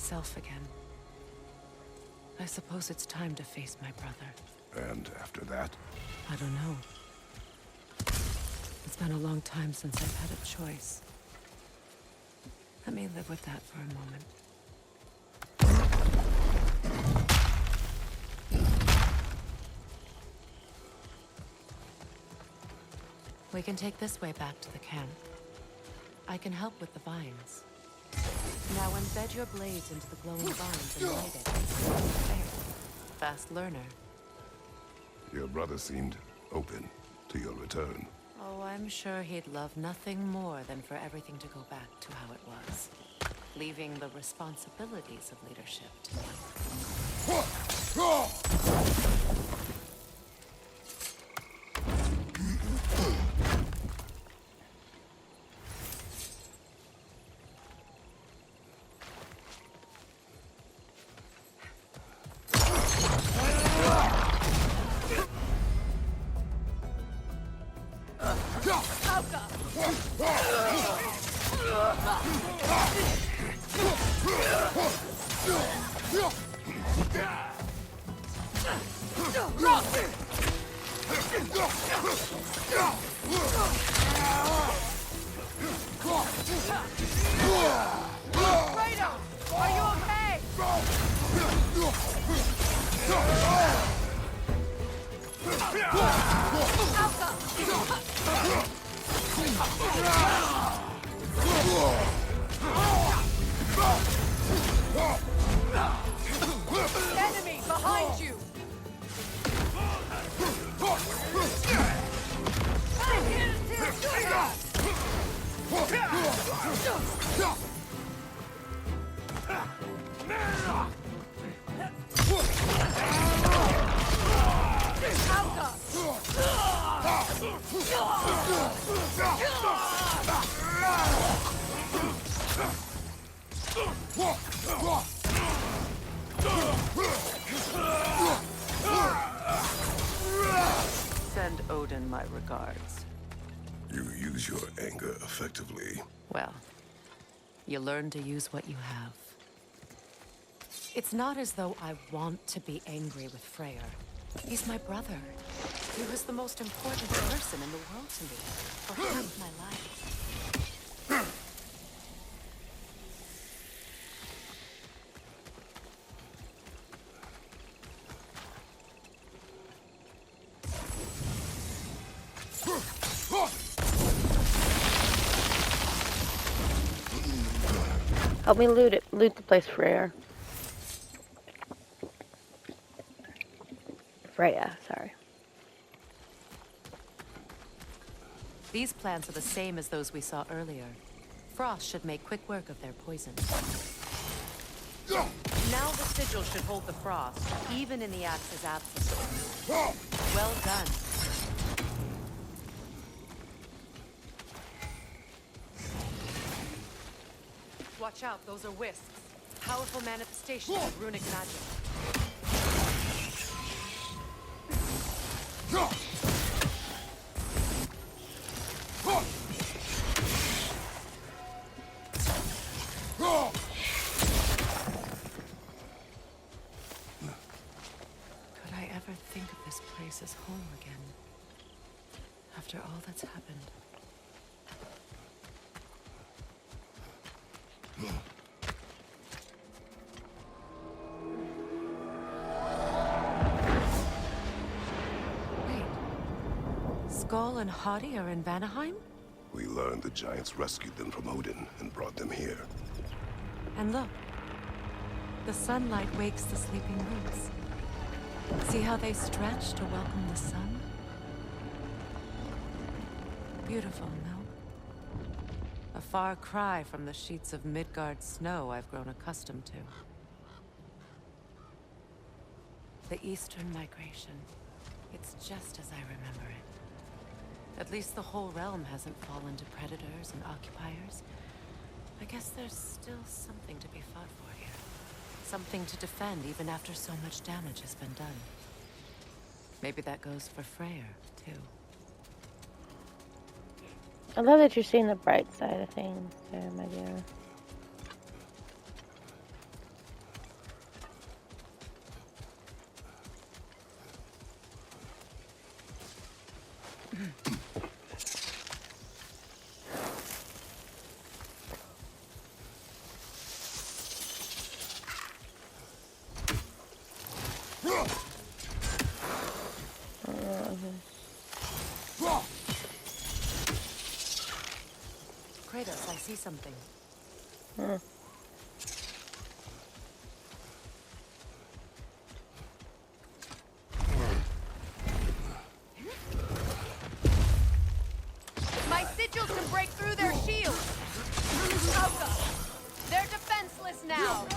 myself again. I suppose it's time to face my brother. And after that? I don't know. It's been a long time since I've had a choice. Let me live with that for a moment. We can take this way back to the camp. I can help with the vines. Now embed your blades into the glowing vines and light it. There. Fast learner. Your brother seemed open to your return. Oh, I'm sure he'd love nothing more than for everything to go back to how it was. Leaving the responsibilities of leadership to me. Enemy behind you! Send Odin my regards. You use your anger effectively. Well, you learn to use what you have. It's not as though I want to be angry with Freyr. He's my brother. He was the most important person in the world to me for half my life. Help me loot it. Loot the place, Freya. Freya, sorry. These plants are the same as those we saw earlier. Frost should make quick work of their poison. Now the sigil should hold the frost, even in the axe's absence. Well done. Watch out, those are wisps. Powerful manifestations of runic magic. Could I ever think of this place as home again? After all that's happened. Wait. Skull and Hati are in Vanaheim? We learned the giants rescued them from Odin and brought them here. And look. The sunlight wakes the sleeping roots. See how they stretch to welcome the sun? Beautiful, no? A far cry from the sheets of Midgard snow I've grown accustomed to. The Eastern Migration. It's just as I remember it. At least the whole realm hasn't fallen to predators and occupiers. I guess there's still something to be fought for here. Something to defend even after so much damage has been done. Maybe that goes for Freyr, too. I love that you're seeing the bright side of things there, my dear. Kratos, I see something. My sigils can break through their shields! Oko! They're defenseless now!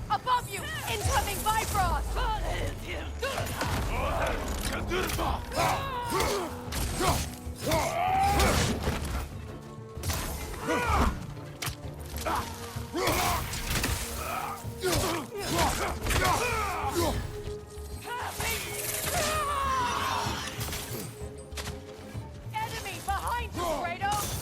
Above you! Incoming Bifrost! Enemy behind you, Kratos!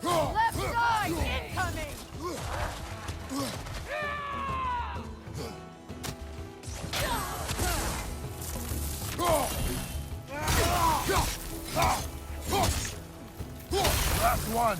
Left side incoming! Last one!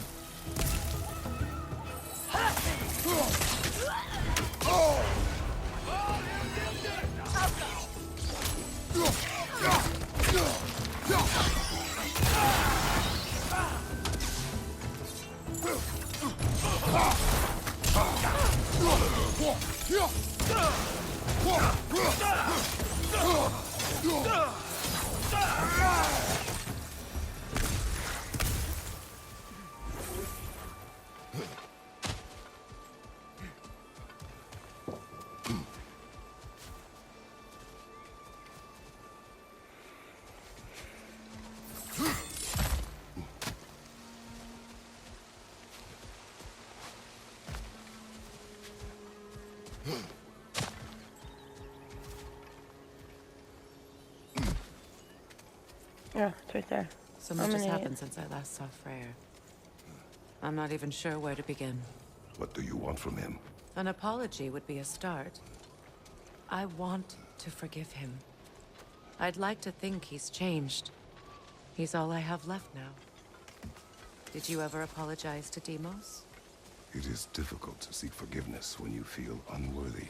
Yeah, it's right there. So much I'm has an happened idiot. since I last saw Freyr. I'm not even sure where to begin. What do you want from him? An apology would be a start. I want to forgive him. I'd like to think he's changed. He's all I have left now. Did you ever apologize to Deimos? It is difficult to seek forgiveness when you feel unworthy.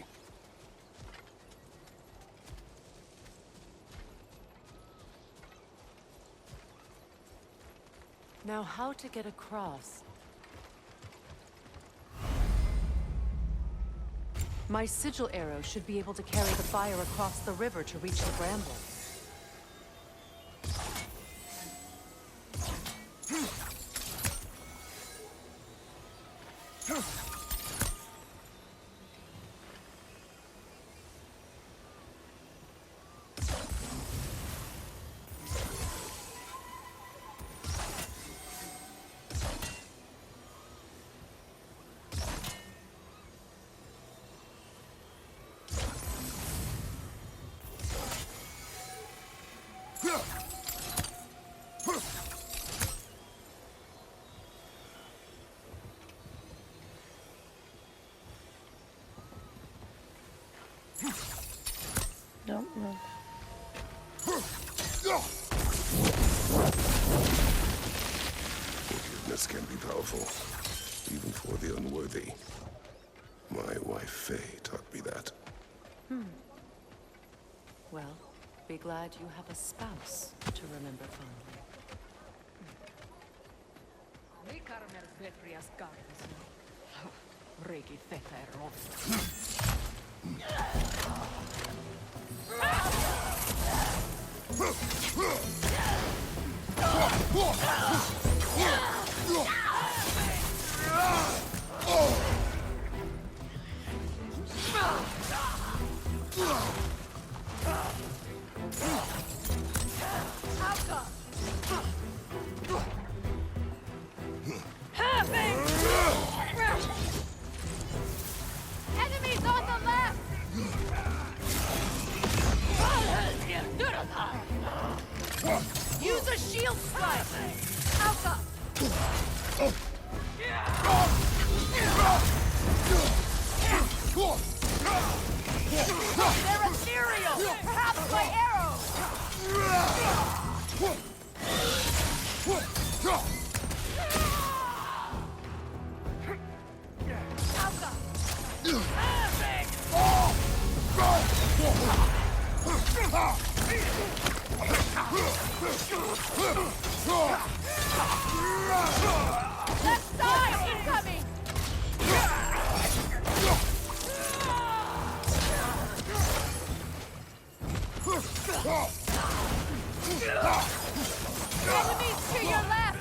Now, how to get across? My sigil arrow should be able to carry the fire across the river to reach the brambles. Nope, no. Forgiveness can be powerful, even for the unworthy. My wife Faye taught me that. Well, be glad you have a spouse to remember fondly. Enemies on the left! Use a shield strike! Alpha! They're ethereal! Perhaps by arrows! Left side incoming! Enemies to your left!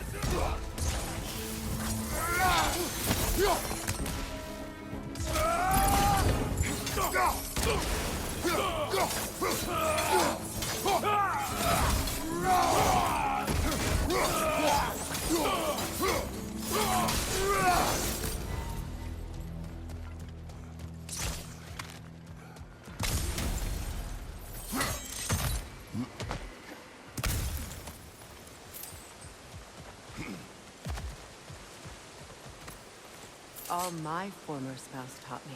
All my former spouse taught me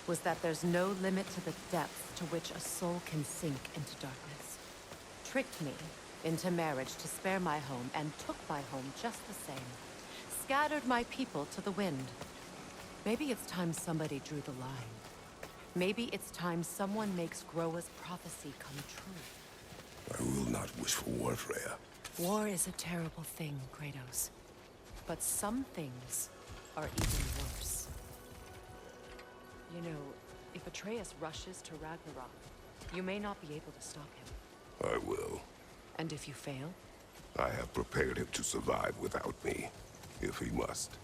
was that there's no limit to the depth to which a soul can sink into darkness. Tricked me into marriage to spare my home and took my home just the same. Scattered my people to the wind. Maybe it's time somebody drew the line. Maybe it's time someone makes Groa's prophecy come true. I will not wish for war, Freya. War is a terrible thing, Kratos. But some things are even worse. You know, if Atreus rushes to Ragnarok, you may not be able to stop him. I will. And if you fail? I have prepared him to survive without me, if he must.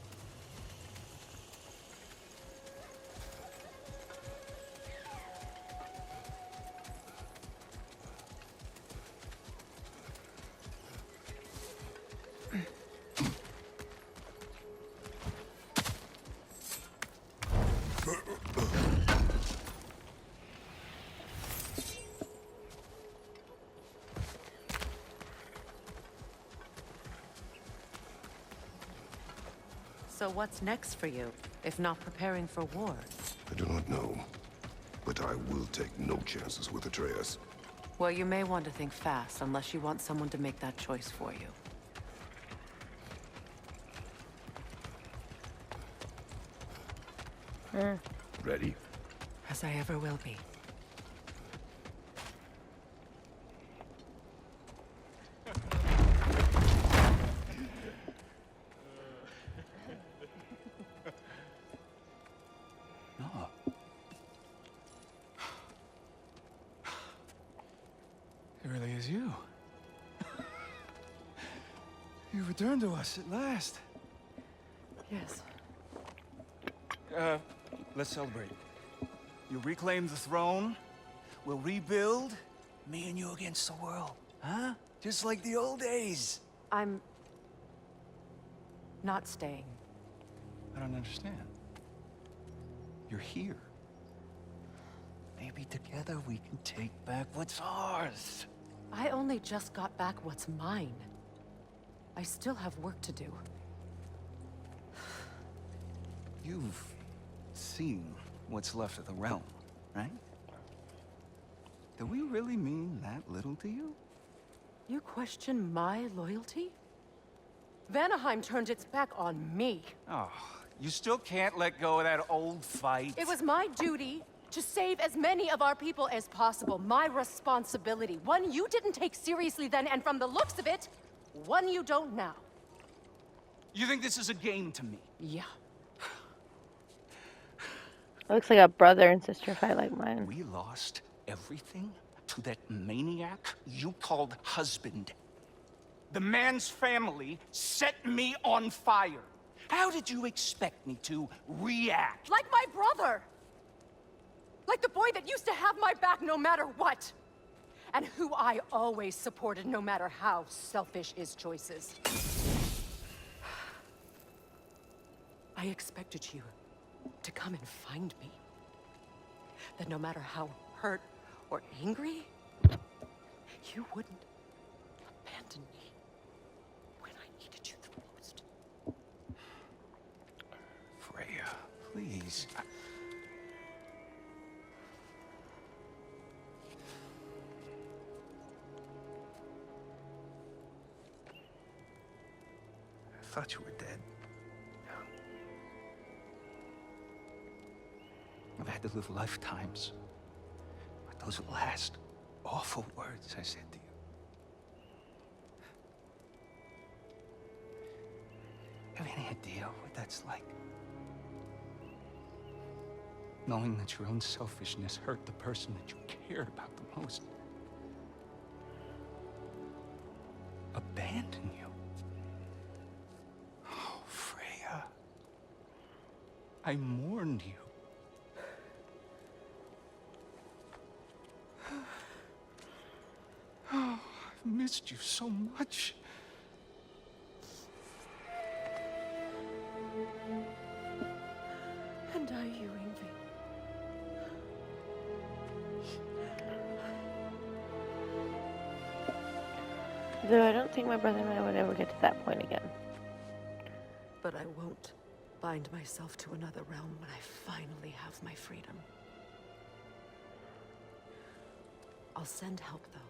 So what's next for you, if not preparing for war? I do not know, but I will take no chances with Atreus. Well, you may want to think fast, unless you want someone to make that choice for you. Ready? As I ever will be. No. It really is you. You returned to us at last. Yes. Let's celebrate. You reclaim the throne. We'll rebuild. Me and you against the world. Huh? Just like the old days. I'm... not staying. I don't understand. You're here. Maybe together we can take back what's ours. I only just got back what's mine. I still have work to do. You've seen what's left of the realm, right? Do we really mean that little to you? You question my loyalty? Vanaheim turned its back on me. Oh, you still can't let go of that old fight? It was my duty to save as many of our people as possible. My responsibility. One you didn't take seriously then, and from the looks of it, one you don't now. You think this is a game to me? Yeah. Looks like a brother and sister fight like mine. We lost everything to that maniac you called husband. The man's family set me on fire. How did you expect me to react? Like my brother! Like the boy that used to have my back no matter what! And who I always supported no matter how selfish his choices. I expected you to come and find me. That no matter how hurt or angry, you wouldn't abandon me when I needed you the most. Freya, please. I thought you were dead. I've had to live lifetimes. But those last awful words I said to you. Have any idea what that's like? Knowing that your own selfishness hurt the person that you cared about the most. Abandon you. Oh, Freya. I mourned you. Oh, I've missed you so much. And I you, Ingvi. Though I don't think my brother and I would ever get to that point again. But I won't bind myself to another realm when I finally have my freedom. I'll send help, though.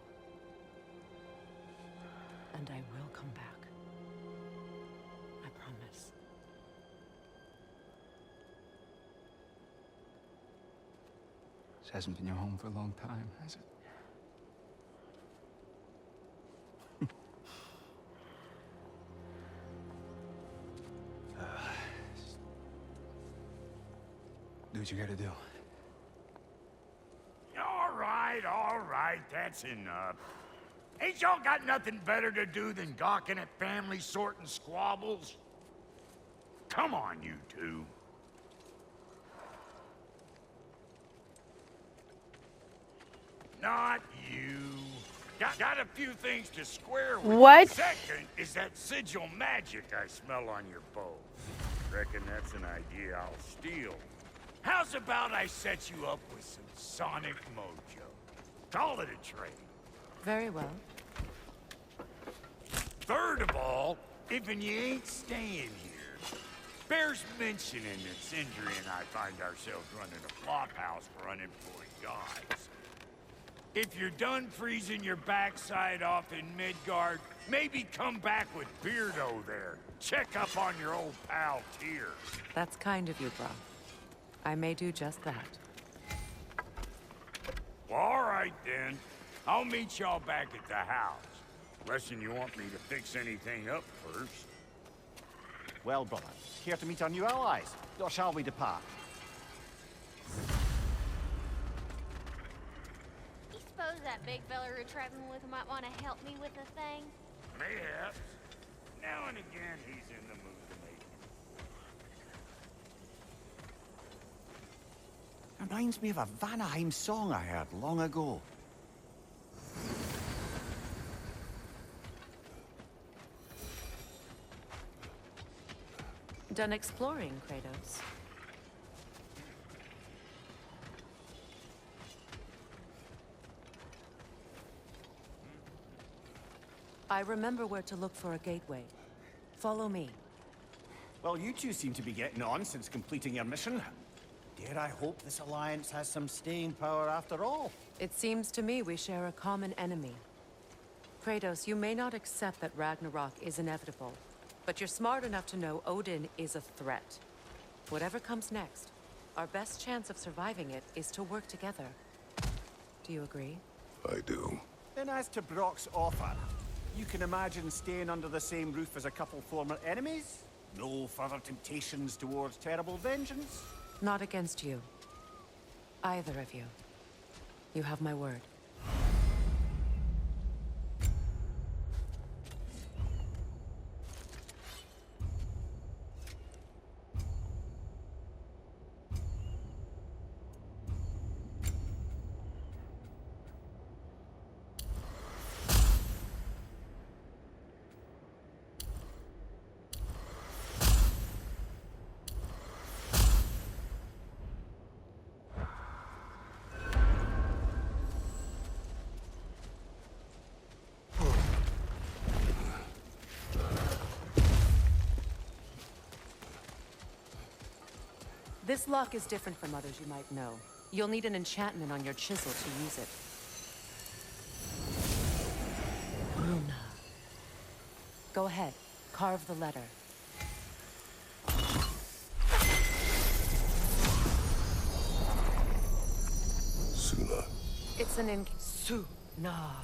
And I will come back. I promise. This hasn't been your home for a long time, has it? Do what you gotta do. All right, that's enough. Ain't y'all got nothing better to do than gawking at family sorting squabbles? Come on, you two. Not you. Got a few things to square with. What? Second is that sigil magic I smell on your bow. Reckon that's an idea I'll steal. How's about I set you up with some sonic mojo? Call it a trade. Very well. Third of all, if you ain't staying here, bears mentioning that Sindri and I find ourselves running a flop house for unemployed gods. If you're done freezing your backside off in Midgard, maybe come back with Beardo there. Check up on your old pal Tyr. That's kind of you, Bro. I may do just that. Well, all right then. I'll meet y'all back at the house. Unless you want me to fix anything up first. Well, brother, here to meet our new allies. Or shall we depart? You suppose that big fella we're traveling with might want to help me with a thing? Mayhaps. Now and again, he's in the mood to make it. Reminds me of a Vanaheim song I heard long ago. Done exploring, Kratos. I remember where to look for a gateway. Follow me. Well, you two seem to be getting on since completing your mission. Dare I hope this alliance has some staying power after all? It seems to me we share a common enemy. Kratos, you may not accept that Ragnarok is inevitable, but you're smart enough to know Odin is a threat. Whatever comes next, our best chance of surviving it is to work together. Do you agree? I do. Then as to Brock's offer, you can imagine staying under the same roof as a couple former enemies? No further temptations towards terrible vengeance? Not against you. Either of you. You have my word. This lock is different from others you might know. You'll need an enchantment on your chisel to use it. Runa. Go ahead. Carve the letter. Suna. It's an Suna.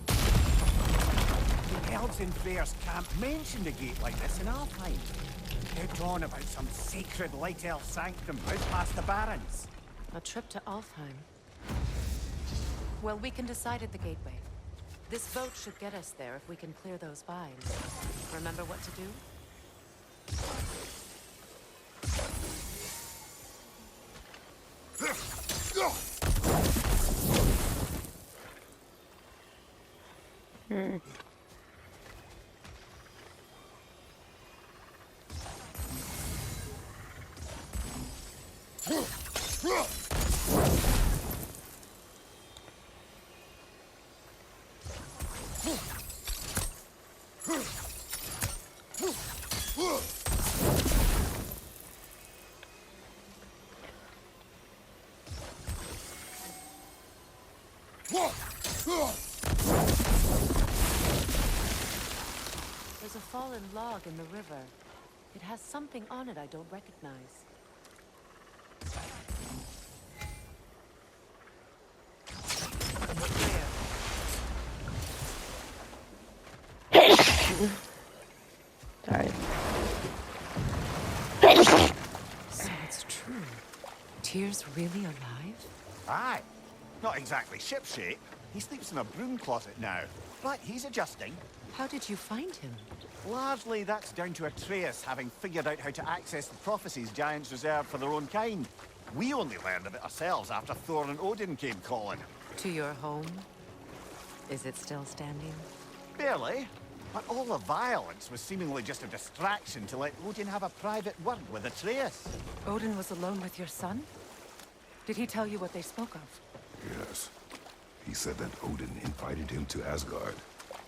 The elves in Freyr's camp mentioned a gate like this in Alfheim. They're on about some sacred light elf sanctum out past the Barrens. A trip to Alfheim. Well, we can decide at the gateway. This boat should get us there if we can clear those vines. Remember what to do? There's a fallen log in the river. It has something on it I don't recognize. Sorry. So it's true. Tyr's really alive? Aye. Not exactly shipshape. He sleeps in a broom closet now. But he's adjusting. How did you find him? Largely, that's down to Atreus having figured out how to access the prophecies giants reserved for their own kind. We only learned of it ourselves after Thor and Odin came calling. To your home? Is it still standing? Barely. But all the violence was seemingly just a distraction to let Odin have a private word with Atreus. Odin was alone with your son? Did he tell you what they spoke of? Yes. He said that Odin invited him to Asgard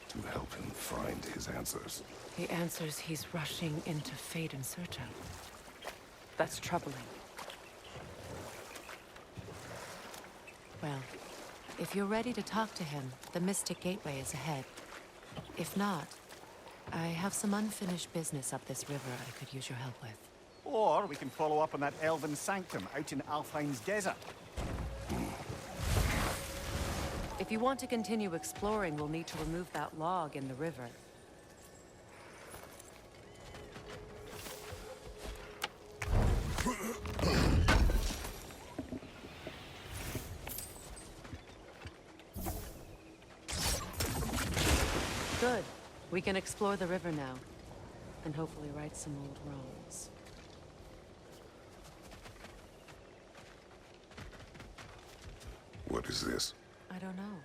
to help him find his answers. The answers he's rushing into fate in search of. That's troubling. Well, if you're ready to talk to him, the Mystic Gateway is ahead. If not, I have some unfinished business up this river I could use your help with. Or we can follow up on that elven sanctum out in Alfheim's desert. If you want to continue exploring, we'll need to remove that log in the river. Good. We can explore the river now, and hopefully right some old wrongs. What is this? I don't know.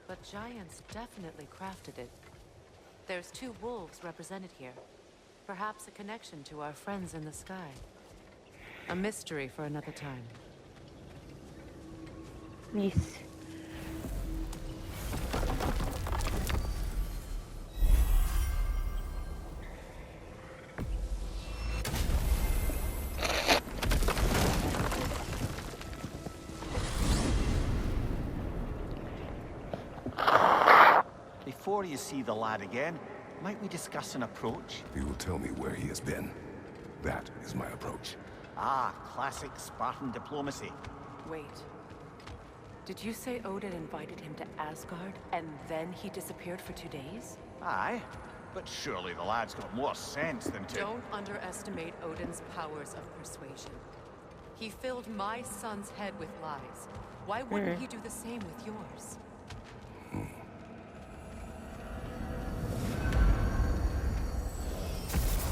But giants definitely crafted it. There's 2 wolves represented here. Perhaps a connection to our friends in the sky. A mystery for another time. Yes. before you see the lad again, might we discuss an approach? He will tell me where he has been. That is my approach. Ah, classic Spartan diplomacy. Wait. Did you say Odin invited him to Asgard, and then he disappeared for 2 days? Aye, but surely the lad's got more sense than to... Don't underestimate Odin's powers of persuasion. He filled my son's head with lies. Why wouldn't he do the same with yours?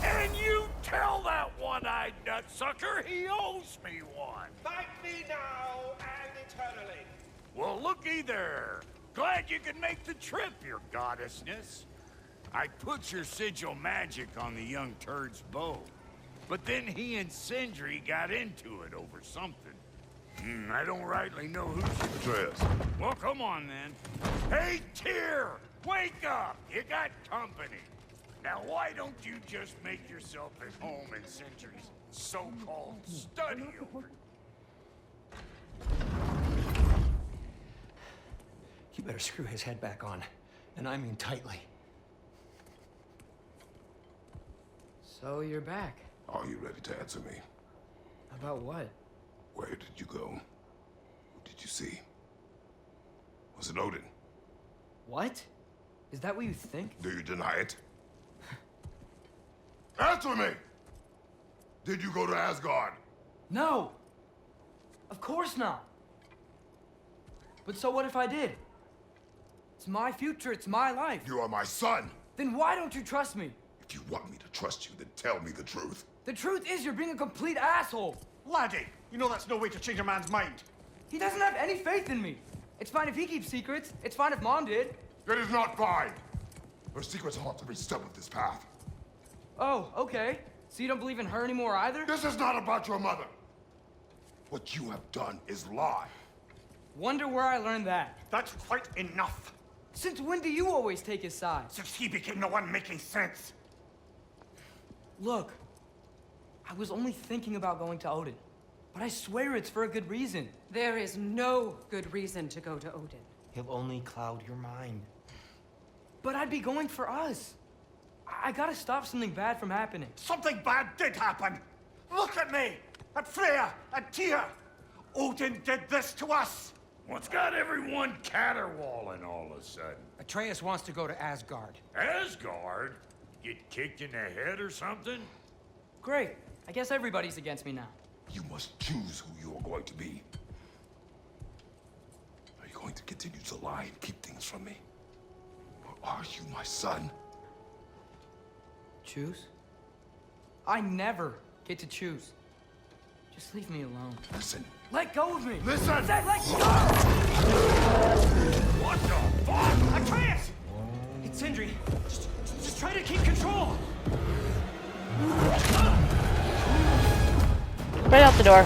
And you tell that one-eyed nutsucker he owes me one. Fight me now and eternally. Well, looky there. Glad you could make the trip, your goddessness. I put your sigil magic on the young turd's bow. But then he and Sindri got into it over something. I don't rightly know who she... Atreus. Well, come on, then. Hey, Tyr! Wake up! You got company. Now, why don't you just make yourself at home in Sindri's so-called study over... You better screw his head back on. And I mean tightly. So you're back. Are you ready to answer me? About what? Where did you go? Who did you see? Was it Odin? What? Is that what you think? Do you deny it? Answer me! Did you go to Asgard? No! Of course not! But so what if I did? It's my future, it's my life. You are my son! Then why don't you trust me? If you want me to trust you, then tell me the truth. The truth is you're being a complete asshole. Laddie, you know that's no way to change a man's mind. He doesn't have any faith in me. It's fine if he keeps secrets. It's fine if Mom did. It is not fine! Her secrets ought to be step of this path. Oh, okay. So you don't believe in her anymore either? This is not about your mother. What you have done is lie. Wonder where I learned that. That's quite enough. Since when do you always take his side? Since he became the one making sense. Look, I was only thinking about going to Odin. But I swear it's for a good reason. There is no good reason to go to Odin. He'll only cloud your mind. But I'd be going for us. I gotta stop something bad from happening. Something bad did happen. Look at me, at Freya, at Tyr. Odin did this to us. What's got everyone caterwauling all of a sudden? Atreus wants to go to Asgard. Asgard? Get kicked in the head or something? Great. I guess everybody's against me now. You must choose who you are going to be. Are you going to continue to lie and keep things from me? Or are you my son? Choose? I never get to choose. Just leave me alone. Listen. Let go of me! Listen! I said let go! What the fuck? Atreus! It's Sindri. Just try to keep control! Right out the door.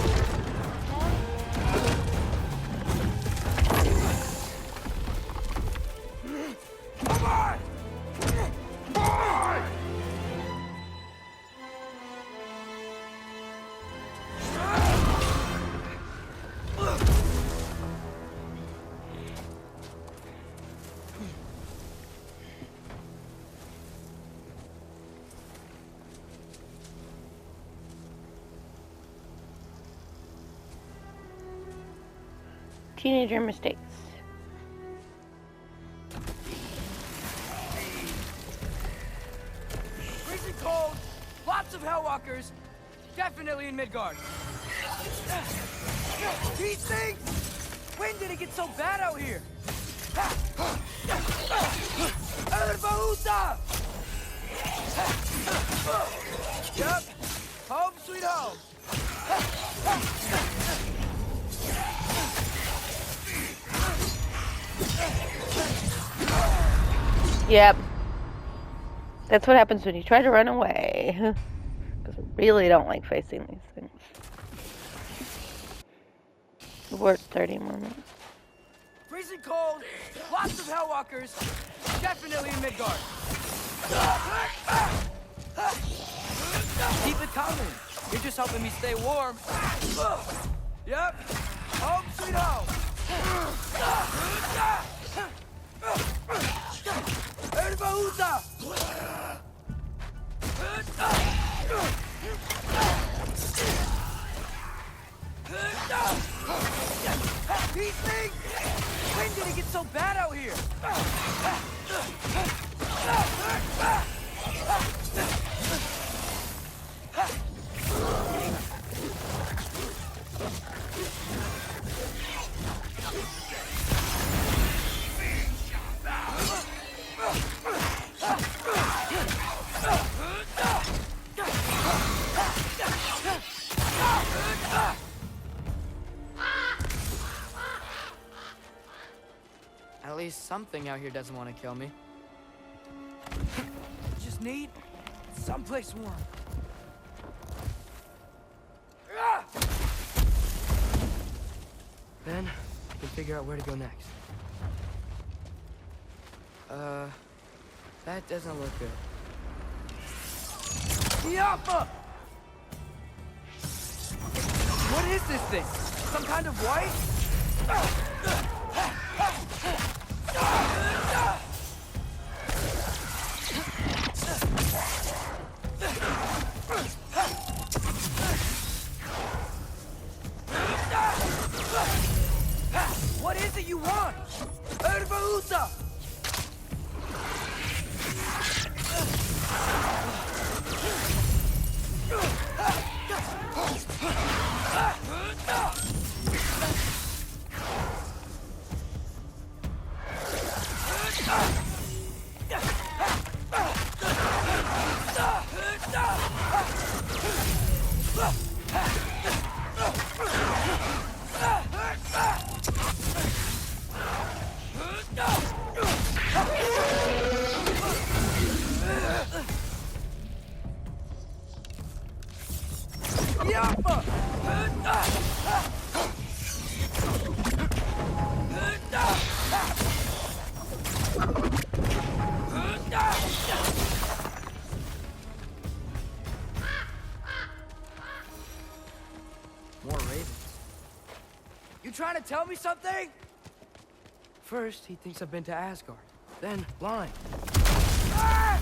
Come on! Come on! Teenager mistakes. Freezing cold, lots of Hellwalkers, definitely in Midgard. These things! When did it get so bad out here? Erbahuta! Yep, home sweet home. Yep. That's what happens when you try to run away. Because I really don't like facing these things. We're 30 more minutes. Freezing cold, lots of Hellwalkers, definitely in Midgard. Keep it coming. You're just helping me stay warm. Yep, home sweet home. Urbahuta! Peacing! When did it get so bad out here? At least something out here doesn't want to kill me. Just need someplace warm. Then we can figure out where to go next. That doesn't look good. Yappa! What is this thing? Some kind of white? What is it you want? Urbahuta! More ravens. You trying to tell me something? First, he thinks I've been to Asgard. Then, blind. Ah!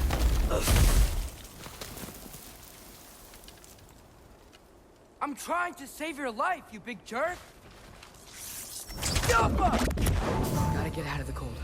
I'm trying to save your life, you big jerk! Yappa! Gotta get out of the cold.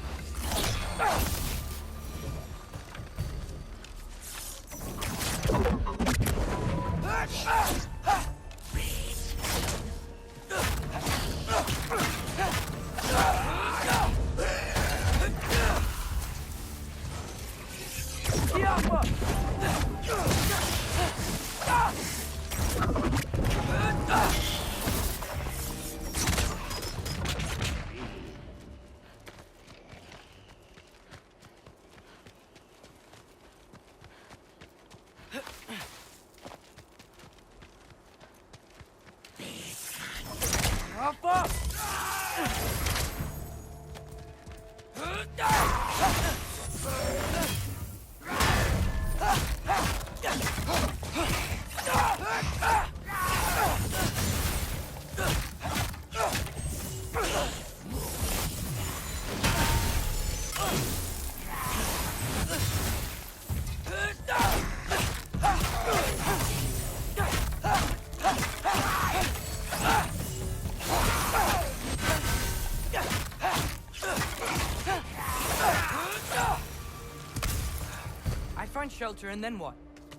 Find shelter, and then what?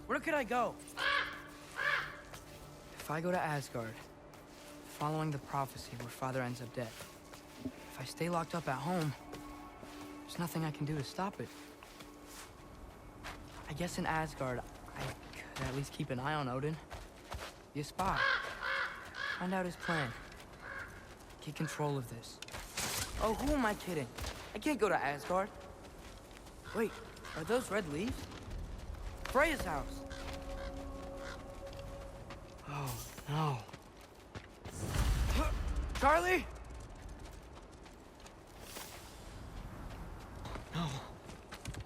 Where could I go? If I go to Asgard, following the prophecy where Father ends up dead, if I stay locked up at home, there's nothing I can do to stop it. I guess in Asgard, I could at least keep an eye on Odin. Be a spy. Find out his plan. Get control of this. Oh, who am I kidding? I can't go to Asgard. Wait, are those red leaves? Freya's house. Oh, no. Charlie? No.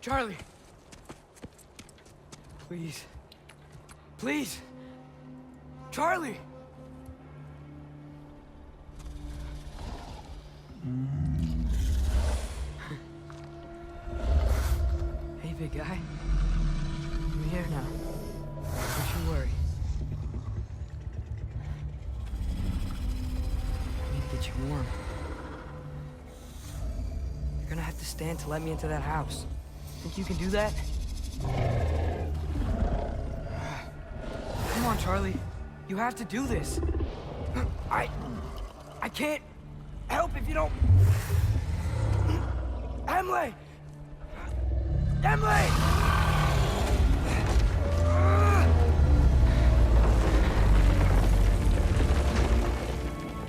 Charlie. Please. Please. Charlie! big guy. I'm here now. Don't you worry. I need to get you warm. You're gonna have to stand to let me into that house. Think you can do that? Come on, Charlie. You have to do this. I can't help if you don't... Emily! Emily!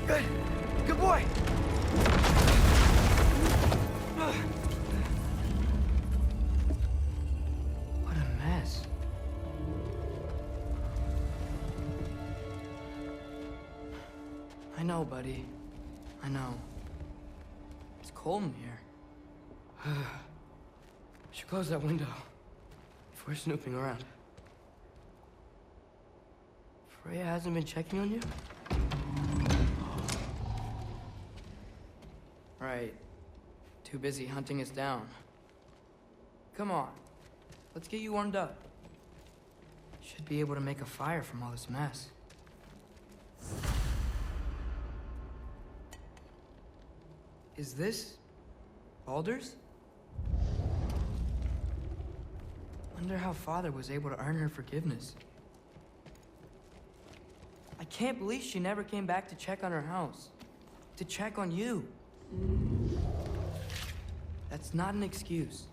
Good. Good boy. What a mess. I know, buddy. I know. It's cold in here. We should close that window if we're snooping around. Freya hasn't been checking on you? Right. Too busy hunting us down. Come on. Let's get you warmed up. Should be able to make a fire from all this mess. Is this Baldur's? Wonder how Father was able to earn her forgiveness. I can't believe she never came back to check on her house. To check on you. That's not an excuse.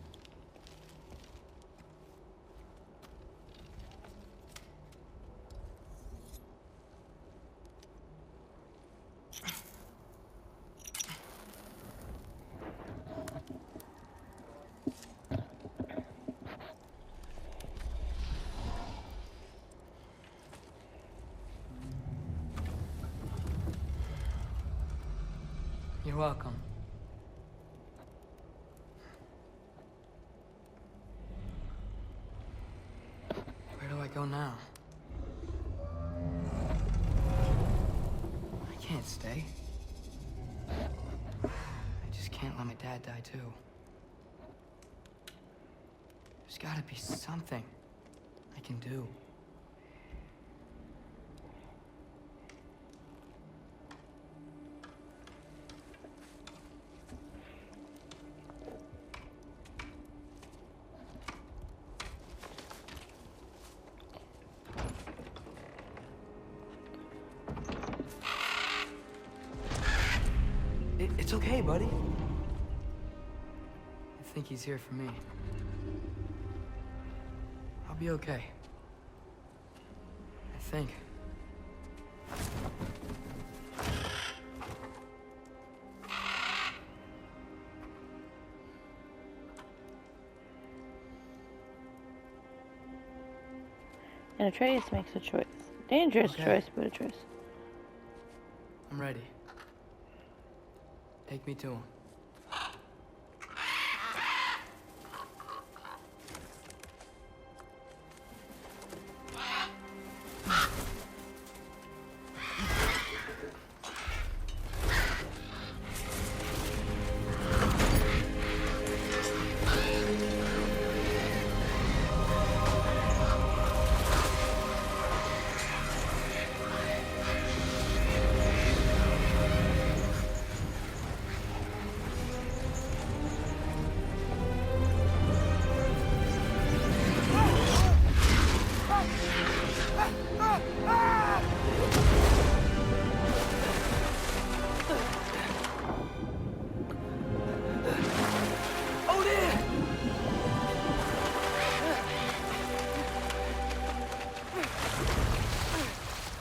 You're welcome. Where do I go now? I can't stay. I just can't let my dad die too. There's gotta be something I can do. It's okay, buddy. I think he's here for me. I'll be okay. I think. And Atreus makes a choice. Dangerous choice, but a choice. I'm ready. Take me to him.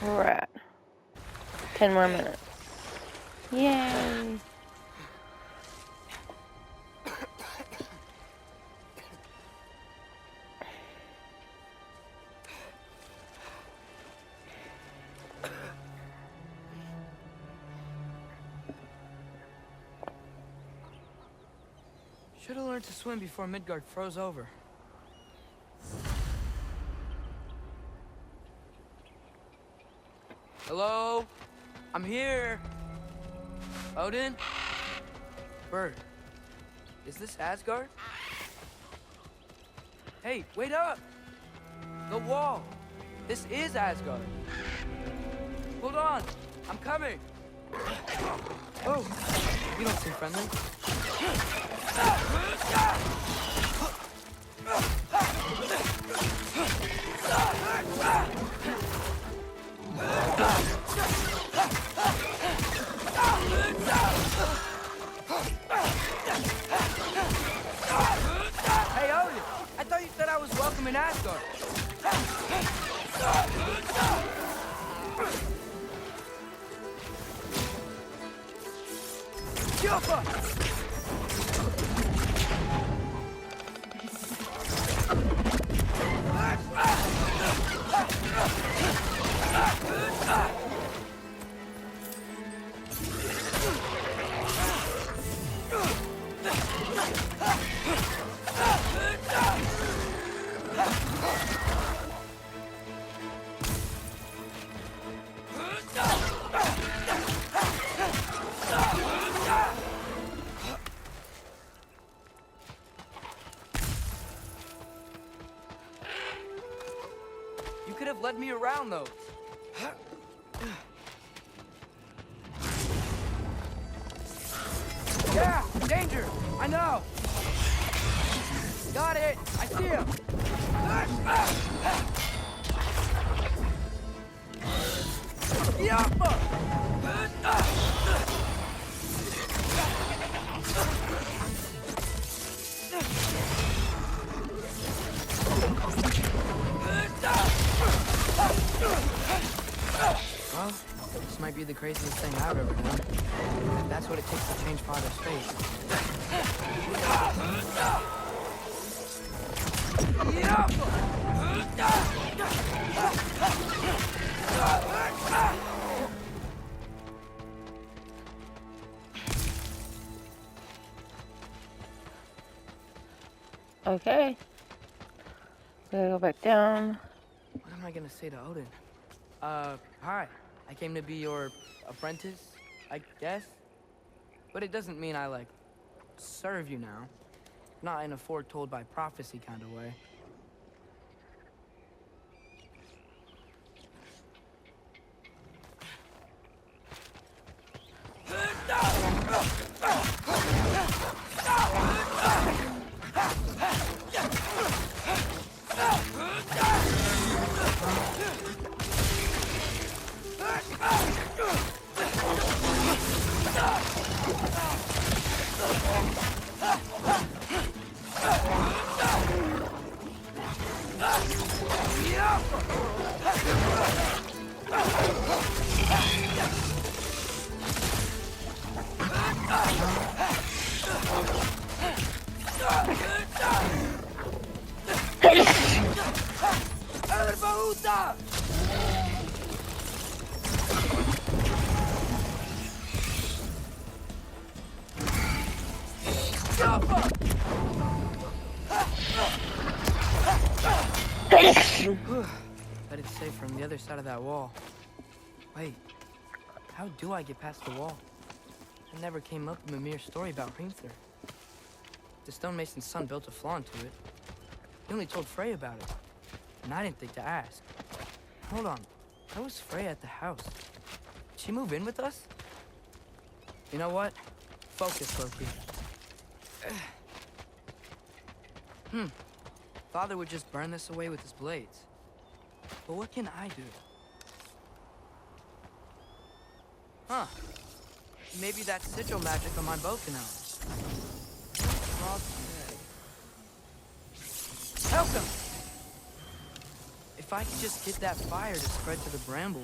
We're at 10 more minutes. Yay! Should have learned to swim before Midgard froze over. Hello? I'm here. Odin? Bird. Is this Asgard? Hey, wait up! The wall! This is Asgard. Hold on! I'm coming! Oh! You don't seem friendly. Hey, Odin! I thought you said I was welcome in Asgard. You could have led me around, though. Yeah, danger! I know! Got it! I see him! Well, this might be the craziest thing I've ever done. If that's what it takes to change Father's Okay. Gotta go back down. What am I gonna say to Odin? Hi. I came to be your apprentice, I guess? But it doesn't mean I, like, serve you now. Not in a foretold by prophecy kind of way. Bet it's safe from the other side of that wall. Wait, how do I get past the wall? It never came up in Mimir's story about Hrimthur. The stonemason's son built a flaw into it. He only told Frey about it, and I didn't think to ask. Hold on, how was Frey at the house? Did she move in with us? You know what? Focus, Loki. Father would just burn this away with his blades. But what can I do? Huh. Maybe that sigil magic on my bow can help. Help him! If I could just get that fire to spread to the bramble...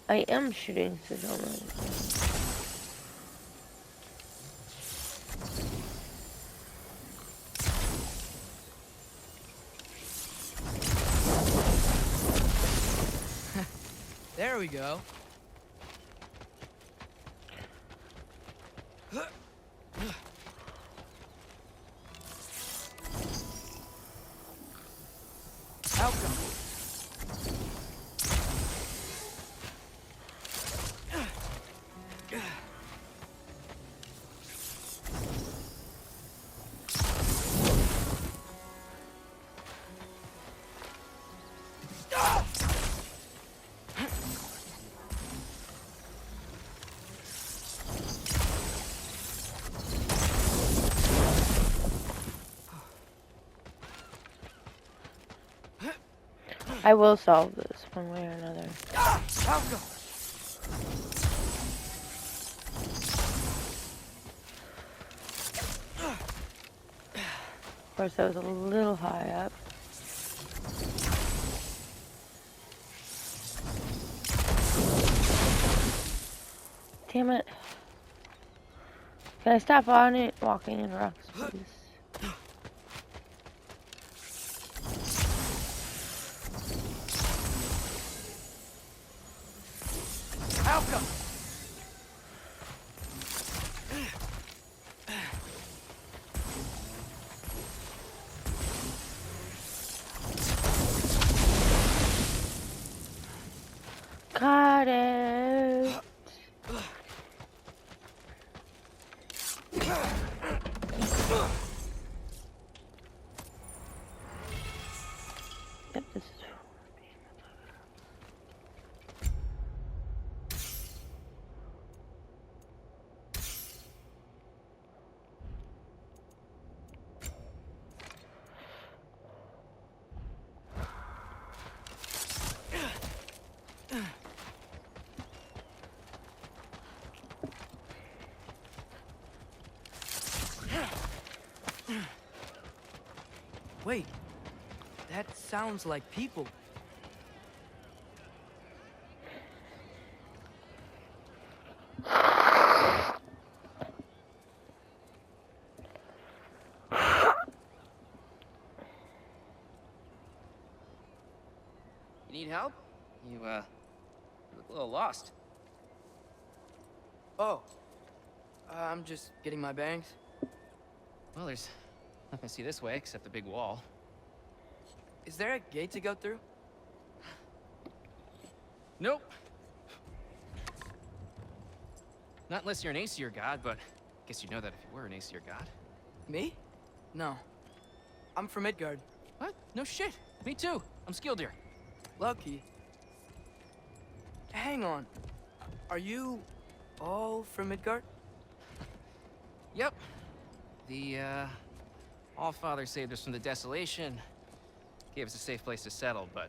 I am shooting sigil magic. There we go. Outcome. I will solve this one way or another. Helga! Of course, that was a little high up. Damn it. Can I stop on it? Walking in rocks, please. Helga! Got it. Yep, this is. Wait, that sounds like people. You need help? You, look a little lost. Oh, I'm just getting my bearings. Well, there's nothing to see this way except the big wall. Is there a gate to go through? Nope. Not unless you're an Aesir god, but I guess you'd know that if you were an Aesir god. Me? No. I'm from Midgard. What? No shit. Me too. I'm Skildir. Lucky. Hang on. Are you all from Midgard? Yep. The, Allfather saved us from the desolation. Gave us a safe place to settle, but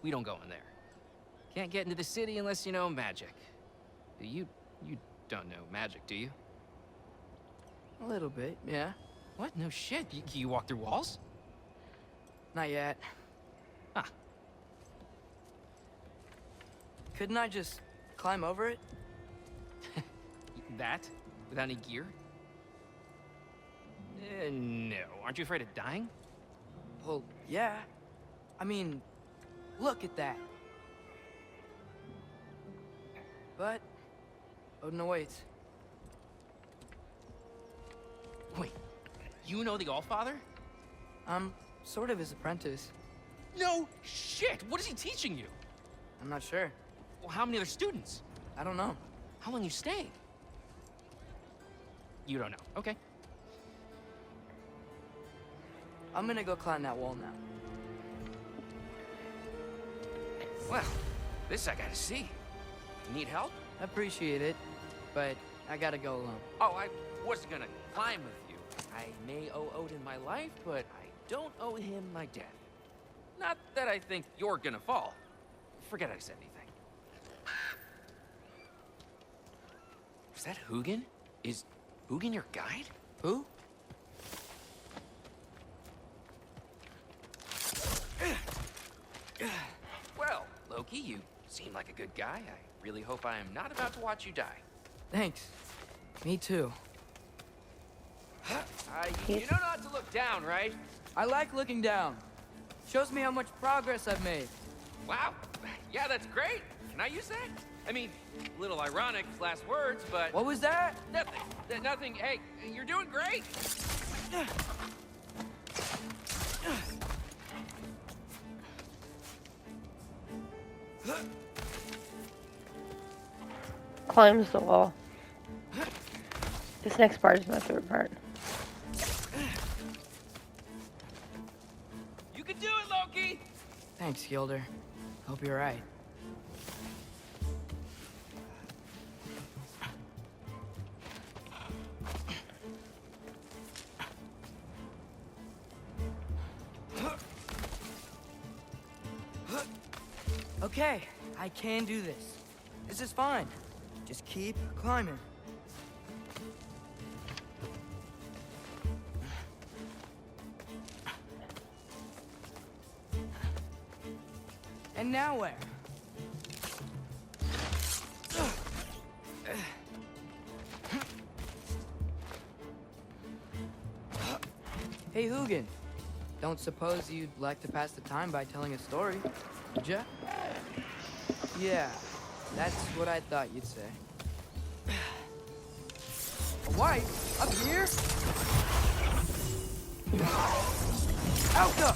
we don't go in there. Can't get into the city unless you know magic. You don't know magic, do you? A little bit, yeah. What? No shit. You walk through walls? Not yet. Huh. Couldn't I just climb over it? That? Without any gear? No. Aren't you afraid of dying? Well, yeah. I mean, look at that. But Odin awaits. Wait, you know the Allfather? I'm sort of his apprentice. No shit! What is he teaching you? I'm not sure. Well, how many other students? I don't know. How long you staying? You don't know. Okay. I'm gonna go climb that wall now. Well, this I gotta see. You need help? Appreciate it, but I gotta go alone. Oh, I wasn't gonna climb with you. I may owe Odin my life, but I don't owe him my death. Not that I think you're gonna fall. Forget I said anything. Is that Hugin? Is Hugin your guide? Who? Well, Loki, you seem like a good guy. I really hope I am not about to watch you die. Thanks. Me too. You know not to look down, right? I like looking down. Shows me how much progress I've made. Wow. Yeah, that's great. Can I use that? I mean, a little ironic, last words, but... What was that? Nothing. Nothing. Hey, you're doing great. Climbs the wall. This next part is my favorite part. You can do it, Loki! Thanks, Gilder. Hope you're right. Okay, I can do this. This is fine. Just keep climbing. And now where? Hey, Hugin. Don't suppose you'd like to pass the time by telling a story, would ya? Yeah, that's what I thought you'd say. A wife? Up here? Alka!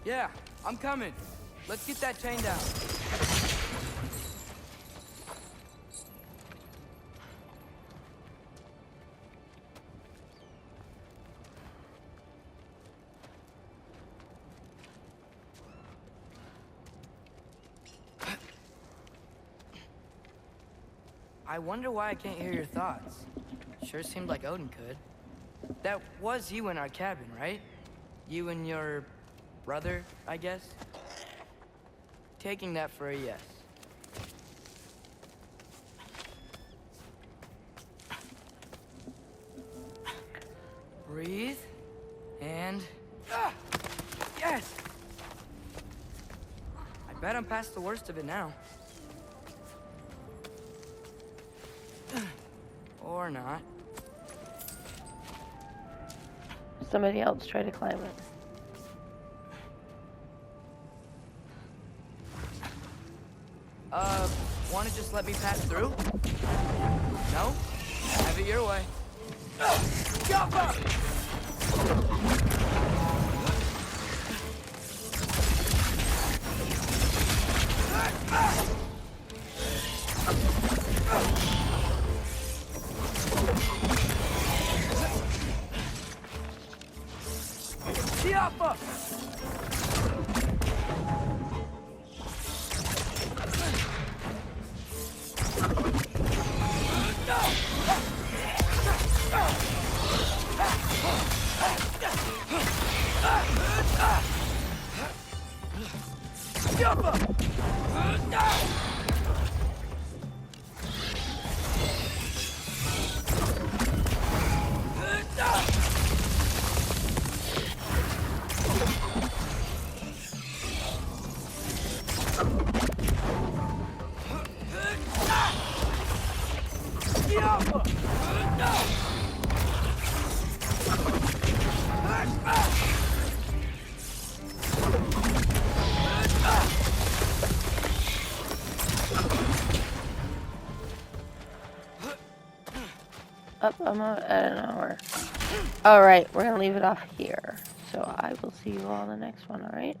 Yeah, I'm coming. Let's get that chain down. I wonder why I can't hear your thoughts. Sure seemed like Odin could. That was you in our cabin, right? You and your brother, I guess? Taking that for a yes. Breathe. And... Yes! I bet I'm past the worst of it now. Or not. Somebody else try to climb it. Wanna just let me pass through? No? Have it your way. Jump up! Siapa! Up, I'm at an hour. Alright, we're gonna leave it off here. So I will see you all in the next one, alright?